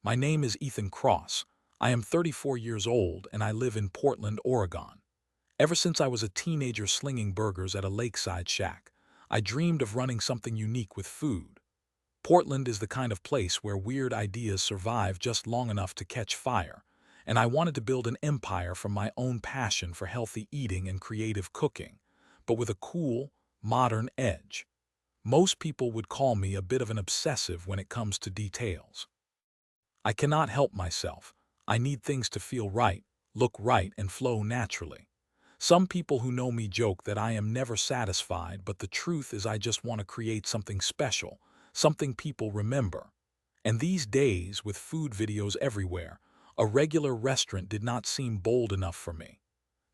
My name is Ethan Cross. I am 34 years old and I live in Portland, Oregon. Ever since I was a teenager slinging burgers at a lakeside shack, I dreamed of running something unique with food. Portland is the kind of place where weird ideas survive just long enough to catch fire, and I wanted to build an empire from my own passion for healthy eating and creative cooking, but with a cool, modern edge. Most people would call me a bit of an obsessive when it comes to details. I cannot help myself. I need things to feel right, look right, and flow naturally. Some people who know me joke that I am never satisfied, but the truth is I just want to create something special, something people remember. And these days, with food videos everywhere, a regular restaurant did not seem bold enough for me.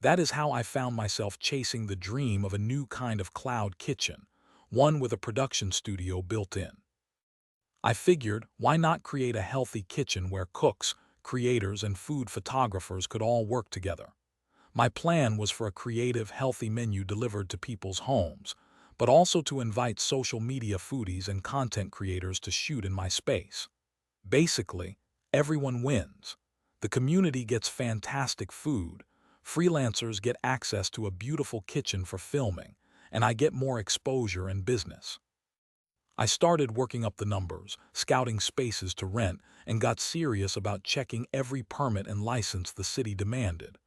That is how I found myself chasing the dream of a new kind of cloud kitchen, one with a production studio built in. I figured, why not create a healthy kitchen where cooks, creators, and food photographers could all work together? My plan was for a creative, healthy menu delivered to people's homes, but also to invite social media foodies and content creators to shoot in my space. Basically, everyone wins. The community gets fantastic food, freelancers get access to a beautiful kitchen for filming, and I get more exposure and business. I started working up the numbers, scouting spaces to rent, and got serious about checking every permit and license the city demanded.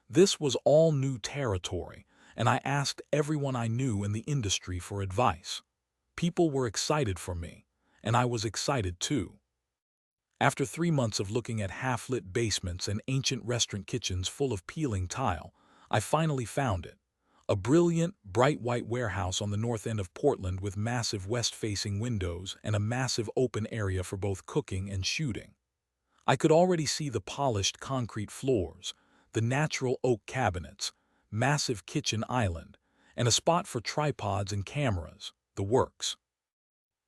This was all new territory, and I asked everyone I knew in the industry for advice. People were excited for me, and I was excited too. After 3 months of looking at half-lit basements and ancient restaurant kitchens full of peeling tile, I finally found it. A brilliant, bright white warehouse on the north end of Portland with massive west-facing windows and a massive open area for both cooking and shooting. I could already see the polished concrete floors, the natural oak cabinets, massive kitchen island, and a spot for tripods and cameras, the works.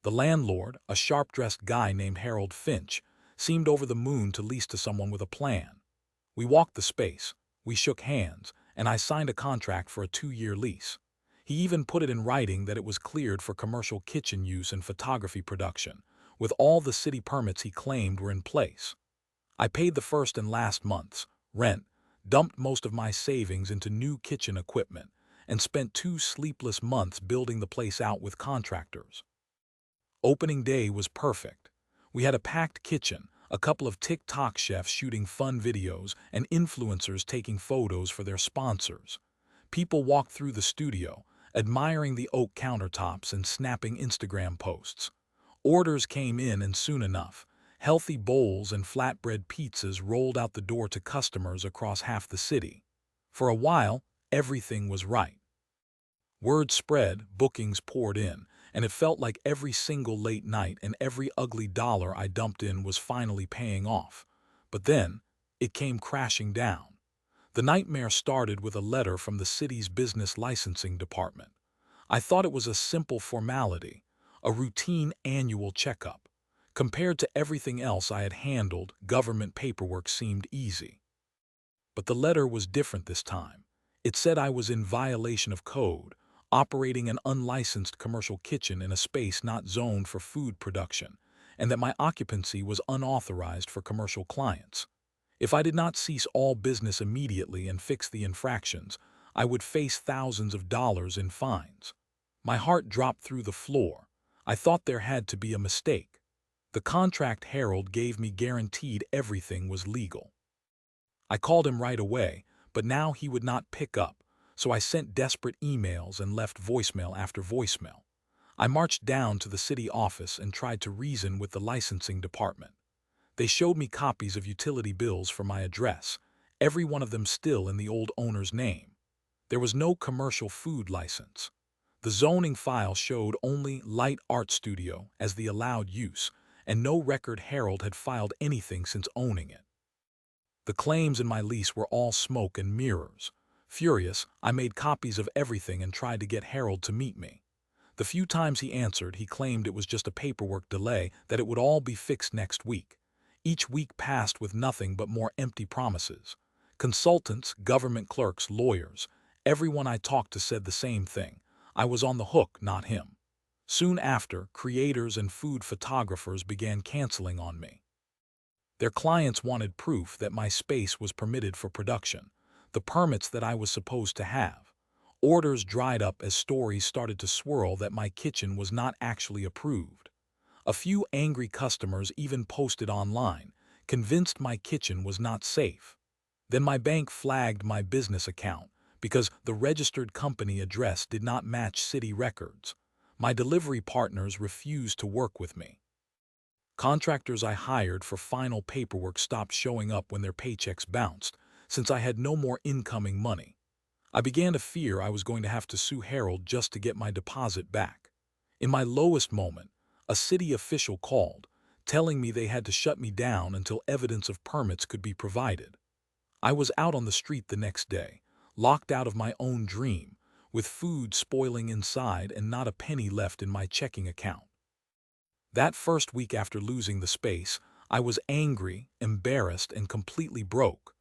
The landlord, a sharp-dressed guy named Harold Finch, seemed over the moon to lease to someone with a plan. We walked the space, we shook hands, and I signed a contract for a 2-year lease. He even put it in writing that it was cleared for commercial kitchen use and photography production, with all the city permits he claimed were in place. I paid the first and last month's rent, dumped most of my savings into new kitchen equipment, and spent 2 sleepless months building the place out with contractors. Opening day was perfect. We had a packed kitchen, a couple of TikTok chefs shooting fun videos, and influencers taking photos for their sponsors. People walked through the studio, admiring the oak countertops and snapping Instagram posts. Orders came in, and soon enough, healthy bowls and flatbread pizzas rolled out the door to customers across half the city. For a while, everything was right. Word spread, bookings poured in, and it felt like every single late night and every ugly dollar I dumped in was finally paying off. But then, it came crashing down. The nightmare started with a letter from the city's business licensing department. I thought it was a simple formality, a routine annual checkup. Compared to everything else I had handled, government paperwork seemed easy. But the letter was different this time. It said I was in violation of code, operating an unlicensed commercial kitchen in a space not zoned for food production, and that my occupancy was unauthorized for commercial clients. If I did not cease all business immediately and fix the infractions, I would face thousands of dollars in fines. My heart dropped through the floor. I thought there had to be a mistake. The contract Harold gave me guaranteed everything was legal. I called him right away, but now he would not pick up, so I sent desperate emails and left voicemail after voicemail. I marched down to the city office and tried to reason with the licensing department. They showed me copies of utility bills for my address, every one of them still in the old owner's name. There was no commercial food license. The zoning file showed only light art studio as the allowed use, and no record Harold had filed anything since owning it. The claims in my lease were all smoke and mirrors. Furious, I made copies of everything and tried to get Harold to meet me. The few times he answered, he claimed it was just a paperwork delay, that it would all be fixed next week. Each week passed with nothing but more empty promises. Consultants, government clerks, lawyers, everyone I talked to said the same thing. I was on the hook, not him. Soon after, creators and food photographers began canceling on me. Their clients wanted proof that my space was permitted for production, the permits that I was supposed to have. Orders dried up as stories started to swirl that my kitchen was not actually approved. A few angry customers even posted online, convinced my kitchen was not safe. Then my bank flagged my business account because the registered company address did not match city records. My delivery partners refused to work with me. Contractors I hired for final paperwork stopped showing up when their paychecks bounced, since I had no more incoming money. I began to fear I was going to have to sue Harold just to get my deposit back. In my lowest moment, a city official called, telling me they had to shut me down until evidence of permits could be provided. I was out on the street the next day, locked out of my own dream, with food spoiling inside and not a penny left in my checking account. That first week after losing the space, I was angry, embarrassed, and completely broke.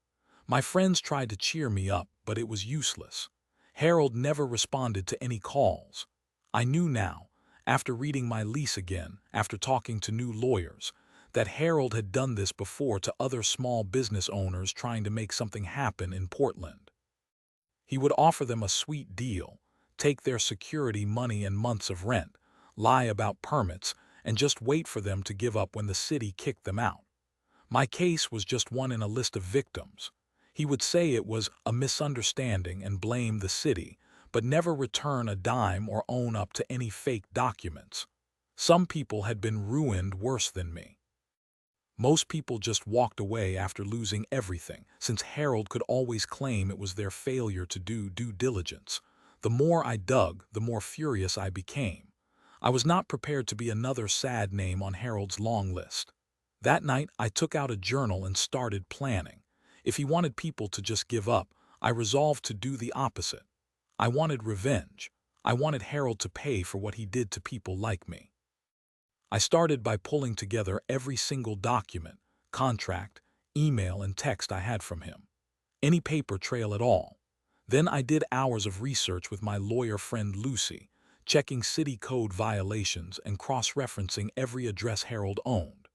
My friends tried to cheer me up, but it was useless. Harold never responded to any calls. I knew now, after reading my lease again, after talking to new lawyers, that Harold had done this before to other small business owners trying to make something happen in Portland. He would offer them a sweet deal, take their security money and months of rent, lie about permits, and just wait for them to give up when the city kicked them out. My case was just one in a list of victims. He would say it was a misunderstanding and blame the city, but never return a dime or own up to any fake documents. Some people had been ruined worse than me. Most people just walked away after losing everything, since Harold could always claim it was their failure to do due diligence. The more I dug, the more furious I became. I was not prepared to be another sad name on Harold's long list. That night, I took out a journal and started planning. If he wanted people to just give up, I resolved to do the opposite. I wanted revenge. I wanted Harold to pay for what he did to people like me. I started by pulling together every single document, contract, email, and text I had from him. Any paper trail at all. Then I did hours of research with my lawyer friend Lucy, checking city code violations and cross-referencing every address Harold owned.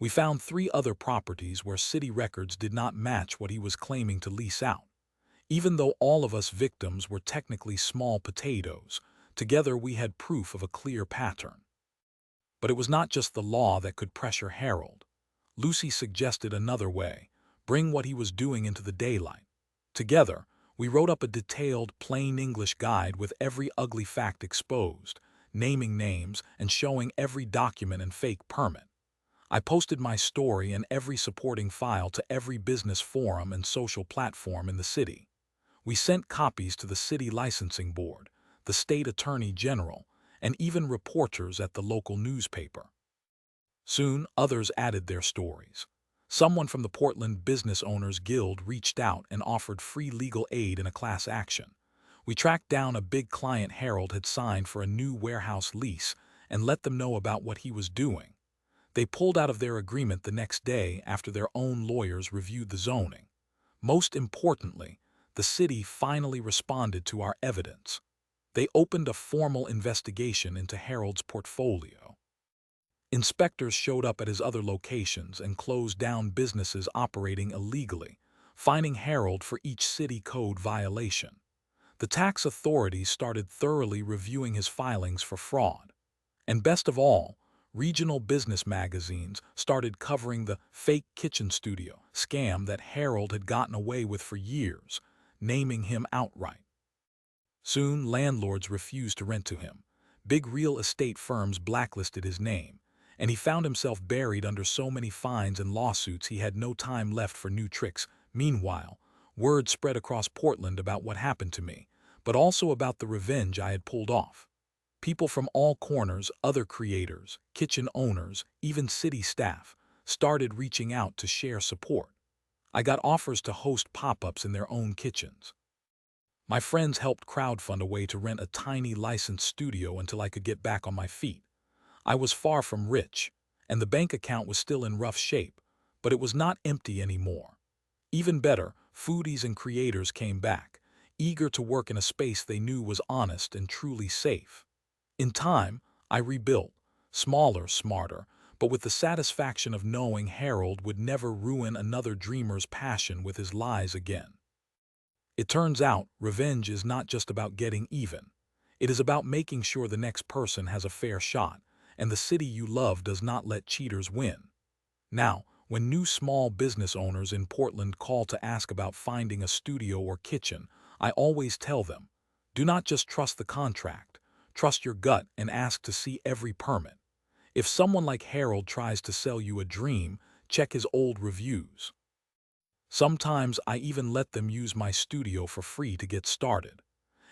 We found 3 other properties where city records did not match what he was claiming to lease out. Even though all of us victims were technically small potatoes, together we had proof of a clear pattern. But it was not just the law that could pressure Harold. Lucy suggested another way: bring what he was doing into the daylight. Together, we wrote up a detailed, plain English guide with every ugly fact exposed, naming names and showing every document and fake permit. I posted my story and every supporting file to every business forum and social platform in the city. We sent copies to the city licensing board, the state attorney general, and even reporters at the local newspaper. Soon, others added their stories. Someone from the Portland Business Owners Guild reached out and offered free legal aid in a class action. We tracked down a big client Harold had signed for a new warehouse lease and let them know about what he was doing. They pulled out of their agreement the next day after their own lawyers reviewed the zoning. Most importantly, the city finally responded to our evidence. They opened a formal investigation into Harold's portfolio. Inspectors showed up at his other locations and closed down businesses operating illegally, fining Harold for each city code violation. The tax authorities started thoroughly reviewing his filings for fraud. And best of all, regional business magazines started covering the fake kitchen studio scam that Harold had gotten away with for years, naming him outright. Soon, landlords refused to rent to him. Big real estate firms blacklisted his name, and he found himself buried under so many fines and lawsuits he had no time left for new tricks. Meanwhile, word spread across Portland about what happened to me, but also about the revenge I had pulled off. People from all corners, other creators, kitchen owners, even city staff, started reaching out to share support. I got offers to host pop-ups in their own kitchens. My friends helped crowdfund a way to rent a tiny licensed studio until I could get back on my feet. I was far from rich, and the bank account was still in rough shape, but it was not empty anymore. Even better, foodies and creators came back, eager to work in a space they knew was honest and truly safe. In time, I rebuilt, smaller, smarter, but with the satisfaction of knowing Harold would never ruin another dreamer's passion with his lies again. It turns out, revenge is not just about getting even. It is about making sure the next person has a fair shot, and the city you love does not let cheaters win. Now, when new small business owners in Portland call to ask about finding a studio or kitchen, I always tell them, do not just trust the contract, trust your gut and ask to see every permit. If someone like Harold tries to sell you a dream, check his old reviews. Sometimes I even let them use my studio for free to get started.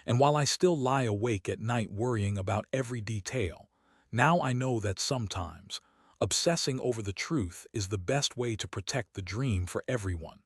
And while I still lie awake at night worrying about every detail, now I know that sometimes obsessing over the truth is the best way to protect the dream for everyone.